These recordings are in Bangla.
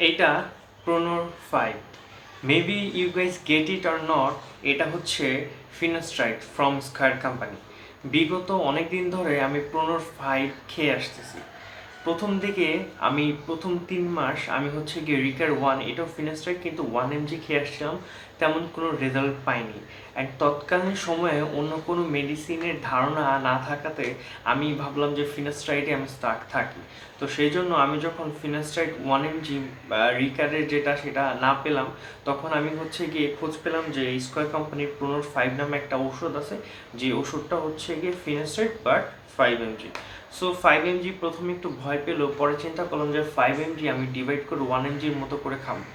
এইটা প্রোনোর 5। Maybe you guys get it or not, এটা হচ্ছে ফিনাস্ট্রাইট ফ্রম স্কয়ার কোম্পানি। বিগত অনেক দিন ধরে আমি প্রোনোর 5 খেয়ে আসতেছি। প্রথম দিকে আমি প্রথম 3 মাস আমি হচ্ছে গিয়ে রিকার 1, এটাও ফিনাস্ট্রাইট কিন্তু 1 mg খেয়ে আসছিলাম, তেমন কোনো রেজাল্ট পাইনি। অ্যান্ড তৎকালীন সময়ে অন্য কোনো মেডিসিনের ধারণা না থাকাতে আমি ভাবলাম যে ফিনাস্ট্রাইটে আমি স্টাক থাকি। তো সেই জন্য আমি যখন ফিনাস্ট্রাইট 1 mg রিকারের যেটা সেটা না পেলাম, তখন আমি হচ্ছে গিয়ে খোঁজ পেলাম যে স্কয়ার কোম্পানির প্রোনোর 5 নামে একটা ওষুধ আছে, যে ওষুধটা হচ্ছে গিয়ে ফিনাস্ট্রাইট বাট 5 mg। সো 5 mg প্রথমে একটু ভয় পেলেও পরে চিন্তা করলাম যে 5 mg আমি ডিভাইড করে 1 mg-র মতো করে খাবো।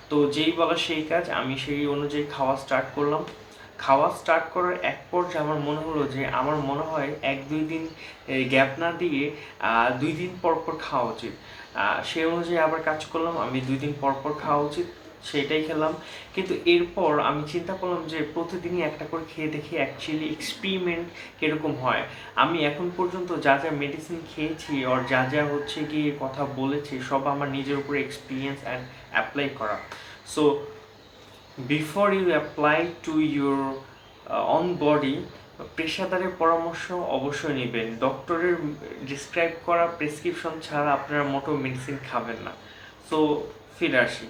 তো যেই বলা সেই কাজ, আমি সেই অনুযায়ী খাওয়া স্টার্ট করলাম। খাওয়া স্টার্ট করার এক পর্যায়ে আমার মনে হলো যে আমার মনে হয় 1-2 দিন গ্যাপ না দিয়ে 2 দিন পর পর খাওয়া উচিত। সেই অনুযায়ী আবার কাজ করলাম, আমি 2 দিন পর পর খাওয়া উচিত, সেটাই খেলাম। কিন্তু এরপর আমি চিন্তা করলাম যে প্রতিদিনই একটা করে খেয়ে দেখি অ্যাকচুয়ালি এক্সপেরিমেন্ট কীরকম হয়। আমি এখন পর্যন্ত যা যা মেডিসিন খেয়েছি আর যা যা হচ্ছে গিয়ে কথা বলেছি সব আমার নিজের উপরে এক্সপিরিয়েন্স অ্যান্ড অ্যাপ্লাই করা। So before you apply to your own body, পেশাদারের পরামর্শ অবশ্যই নেবেন। ডক্টরের ডিসক্রাইব করা প্রেসক্রিপশন ছাড়া আপনারা মোটো মেডিসিন খাবেন না। সো ফিরে আসি।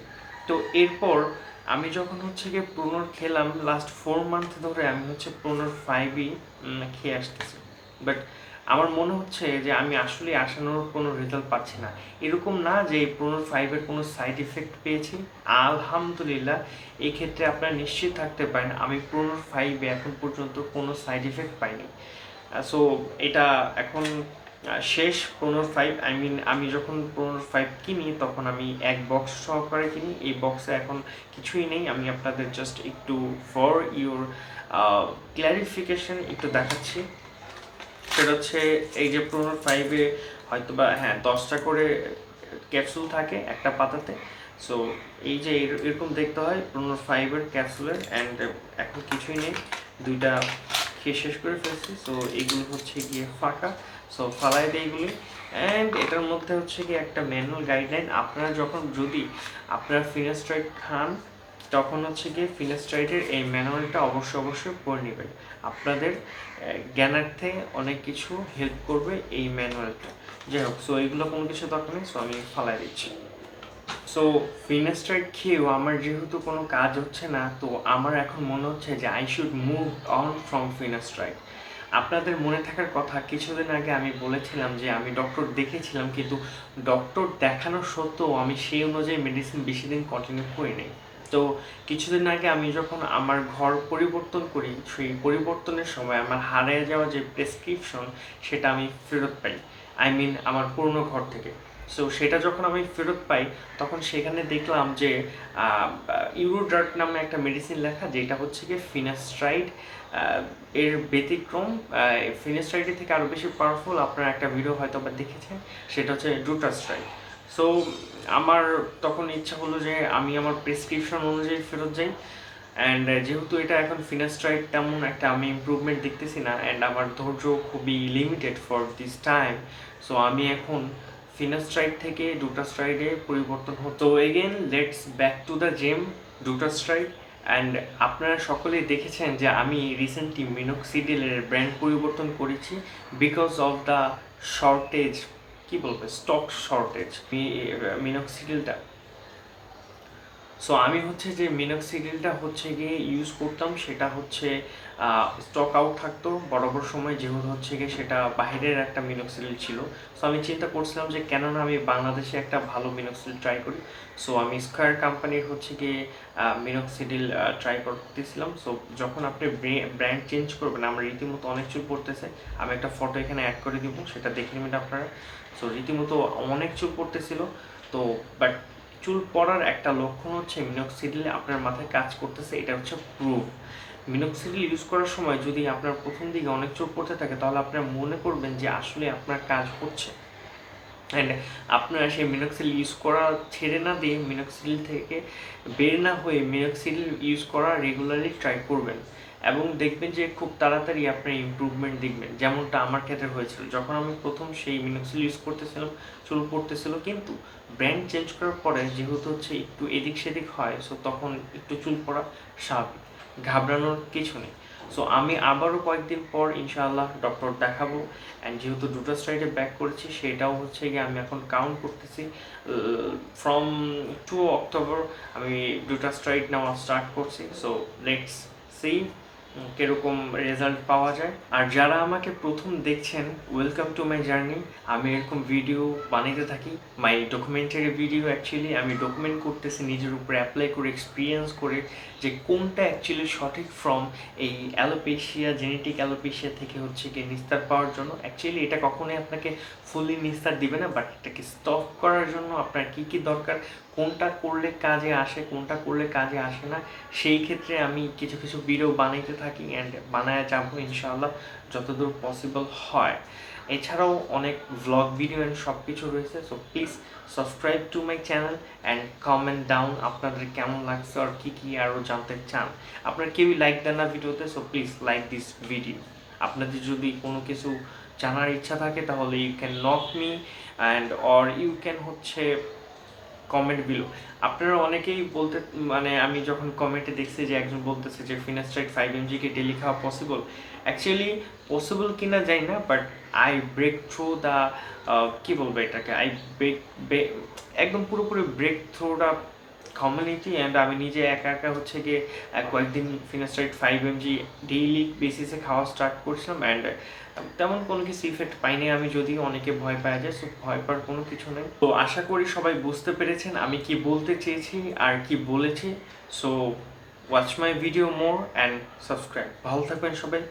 তো এরপর আমি যখন হচ্ছে গিয়ে প্রোনোর খেলাম, লাস্ট 4 মান্থ ধরে আমি হচ্ছে প্রোনোর 5ই খেয়ে আসতেছি। বাট আমার মনে হচ্ছে যে আমি আসলে আশানুরূপ কোনো রেজাল্ট পাচ্ছি না। এরকম না যে প্রোনোর 5-এর কোনো সাইড ইফেক্ট পেয়েছি, আলহামদুলিল্লাহ। এই ক্ষেত্রে আপনারা নিশ্চিত থাকতে পারেন আমি প্রোনোর 5-এ এখন পর্যন্ত কোনো সাইড ইফেক্ট পাইনি। সো এটা এখন শেষ প্রোনোর 5। আমি যখন প্রোনোর 5 কিনি তখন আমি এক বক্স সহকারে কিনি। এই বক্সে এখন কিছুই নেই। আমি আপনাদের জাস্ট একটু ফর ইউর ক্ল্যারিফিকেশন একটু দেখাচ্ছি। সেটা হচ্ছে এই যে প্রোনোর 5-এ হয়তো বা 10টা করে ক্যাপসুল থাকে একটা পাতাতে। সো এই যে এরকম দেখতে হয় প্রোনোর 5-এর ক্যাপসুলের। অ্যান্ড এখন কিছুই নেই, 2টা খেয়ে শেষ করে ফেলছি। সো এইগুলো হচ্ছে গিয়ে ফাঁকা, সো ফালাই দেয় এইগুলি। অ্যান্ড এটার মধ্যে হচ্ছে গিয়ে একটা ম্যানুয়াল গাইডলাইন। আপনারা যদি আপনারা ফিনাস্ট্রাইড খান তখন হচ্ছে গিয়ে ফিনাস্ট্রাইডের এই ম্যানুয়ালটা অবশ্যই পড়ে নেবেন। আপনাদের জ্ঞানার্থে অনেক কিছু হেল্প করবে এই ম্যানুয়ালটা। যাই হোক, সো এইগুলো কোনো কিছু দরকার নেই, সো আমি ফালাই দিচ্ছি। সো ফিনাস্ট্রাইড খেয়েও আমার যেহেতু কোনো কাজ হচ্ছে না, তো আমার এখন মনে হচ্ছে যে I should move on from finasteride. আপনাদের মনে থাকার কথা, কিছুদিন আগে আমি বলেছিলাম যে আমি ডক্টর দেখেছিলাম, কিন্তু ডক্টর দেখানোর সত্ত্বেও আমি সেই অনুযায়ী মেডিসিন বেশি দিন কন্টিনিউ করি নাই। তো কিছুদিন আগে আমি যখন আমার ঘর পরিবর্তন করি, সেই পরিবর্তনের সময় আমার হারিয়ে যাওয়া যে প্রেসক্রিপশন সেটা আমি ফেরত পাই। আমার পুরনো ঘর থেকে। সো সেটা যখন আমি ফেরত পাই তখন সেখানে দেখলাম যে ইউরোড্রাগ নামে একটা মেডিসিন লেখা, যেটা হচ্ছে গিয়ে ফিনাস্ট্রাইড এর ব্যতিক্রম। ফিনাস্ট্রাইডের থেকে আরও বেশি পাওয়ারফুল। আপনারা একটা ভিডিও হয়তো বা দেখেছেন, সেটা হচ্ছে ডুটাস্ট্রাইড। সো আমার তখন ইচ্ছা হলো যে আমি আমার প্রেসক্রিপশন অনুযায়ী ফেরত যাই। অ্যান্ড যেহেতু এটা এখন ফিনাস্ট্রাইড তেমন একটা আমি ইমপ্রুভমেন্ট দেখতেছি না, অ্যান্ড আমার ধৈর্য খুবই limited for this time. So আমি এখন ফিনাস্ট্রাইড থেকে ডুটাস্ট্রাইডে পরিবর্তন হতো। Again let's back to the gem, dutasteride. And আপনারা সকলেই দেখেছেন যে আমি রিসেন্টলি মিনক্সিডিলের ব্র্যান্ড পরিবর্তন করেছি বিকজ অফ দ্য শর্টেজ, কি বলবো, স্টক শর্টেজ মিনক্সিডিলটা। সো আমি হচ্ছে যে মিনক্সিডিলটা হচ্ছে গিয়ে ইউজ করতাম, সেটা হচ্ছে স্টক আউট থাকতো বরাবর সময়, যেহেতু হচ্ছে গিয়ে সেটা বাইরের একটা মিনক্সিডিল ছিল। সো আমি চিন্তা করছিলাম যে কেননা আমি বাংলাদেশে একটা ভালো মিনক্সিডিল ট্রাই করি। সো আমি স্কয়ার কোম্পানির হচ্ছে গিয়ে মিনক্সিডিল ট্রাই করতেছিলাম। সো যখন আপনি ব্র্যান্ড চেঞ্জ করবেন, আমার রীতিমতো অনেক চুল পড়তেছে, আমি একটা ফটো এখানে অ্যাড করে দিব, সেটা দেখে নেবেন আপনারা। সো রীতিমতো অনেক চুল পড়তেছিল। তো বাট চুল পড়ার একটা লক্ষণ হচ্ছে মিনক্সিডিল আপনার মাথায় কাজ করতেছে, এটা হচ্ছে প্রুফ। মিনক্সিডিল ইউজ করার সময় যদি আপনার প্রথম দিকে অনেক চুল পড়তে থাকে, তাহলে আপনারা মনে করবেন যে আসলে আপনার কাজ হচ্ছে। অ্যান্ড আপনারা সেই মিনক্সিল ইউজ করা ছেড়ে না দিয়ে মিনক্সিল থেকে বের না হয়ে মিনক্সিল ইউজ করা রেগুলারলি ট্রাই করবেন এবং দেখবেন যে খুব তাড়াতাড়ি আপনার ইমপ্রুভমেন্ট দেখবেন, যেমনটা আমার ক্ষেত্রে হয়েছিল। যখন আমি প্রথম সেই মিনক্সিল ইউজ করতেছিলাম চুল পড়তেছিল, কিন্তু ব্র্যান্ড চেঞ্জ করার পরে যেহেতু হচ্ছে একটু এদিক সেদিক হয়, সো তখন একটু চুল পড়া স্বাভাবিক, ঘাবড়ানোর কিছু নেই। সো আমি আবারও কয়েকদিন পর ইনশাআল্লাহ ডক্টর দেখাবো। অ্যান্ড যেহেতু দুটো স্ট্রাইডে ব্যাক করেছি, সেটাও হচ্ছে গিয়ে আমি এখন কাউন্ট করতেছি ফ্রম 2 অক্টোবর আমি দুটো স্ট্রাইড নেওয়া স্টার্ট করছি। সো লেটস সি কীরকম রেজাল্ট পাওয়া যায়। আর যারা আমাকে প্রথম দেখছেন, ওয়েলকাম টু মাই জার্নি। আমি এরকম ভিডিও বানাইতে থাকি, মাই ডকুমেন্টারি ভিডিও। অ্যাকচুয়ালি আমি ডকুমেন্ট করতেছি নিজের উপরে অ্যাপ্লাই করে, এক্সপিরিয়েন্স করে, যে কোনটা অ্যাকচুয়ালি সঠিক ফ্রম এই অ্যালোপেশিয়া, জেনেটিক অ্যালোপেশিয়া থেকে হচ্ছে কি নিস্তার পাওয়ার জন্য। অ্যাকচুয়ালি এটা কখনোই আপনাকে ফুলি নিস্তার দিবে না, বাট এটাকে স্টপ করার জন্য আপনার কী কী দরকার, কোনটা করলে কাজে আসে, কোনটা করলে কাজে আসে না, সেই ক্ষেত্রে আমি কিছু কিছু ভিডিও বানাইতে থাকি অ্যান্ড বানায় যাবো ইনশাআল্লাহ যতদূর পসিবল হয়। এছাড়াও অনেক ভ্লগ ভিডিও অ্যান্ড সব কিছু রয়েছে। So please subscribe to my channel and comment down আপনাদের কেমন লাগছে আর কী কী আরও জানতে চান। আপনারা কেউই লাইক দেন না ভিডিওতে, so please like this video. আপনাদের যদি কোনো কিছু জানার ইচ্ছা থাকে তাহলে you can knock me and or you can হচ্ছে কমেন্ট বিলো। আপনারা অনেকেই বলতে, মানে আমি যখন কমেন্টে দেখছি যে একজন বলতেছে যে ফিনাস্ট্রাইড 5 mg কে ডেলি খাওয়া পসিবল। অ্যাকচুয়ালি পসিবল কিনা জানি না, but I break through the, কী বলবো এটাকে, আই ব্রেক একদম পুরোপুরি break through the community. And আমি নিজে একা একা হচ্ছে গিয়ে কয়েকদিন ফিনাস্ট্রাইড 5 mg ডেইলি বেসিসে খাওয়া স্টার্ট করছিলাম। অ্যান্ড তেমন কোনো কিছু ইফেক্ট পাইনি আমি, যদিও অনেকে ভয় পাওয়া যায়। সো ভয় পাওয়ার কোনো কিছু নেই। তো আশা করি সবাই বুঝতে পেরেছেন আমি কি বলতে চেয়েছি আর কি বলেছি। So watch my video more and subscribe. ভালো থাকবেন সবাই।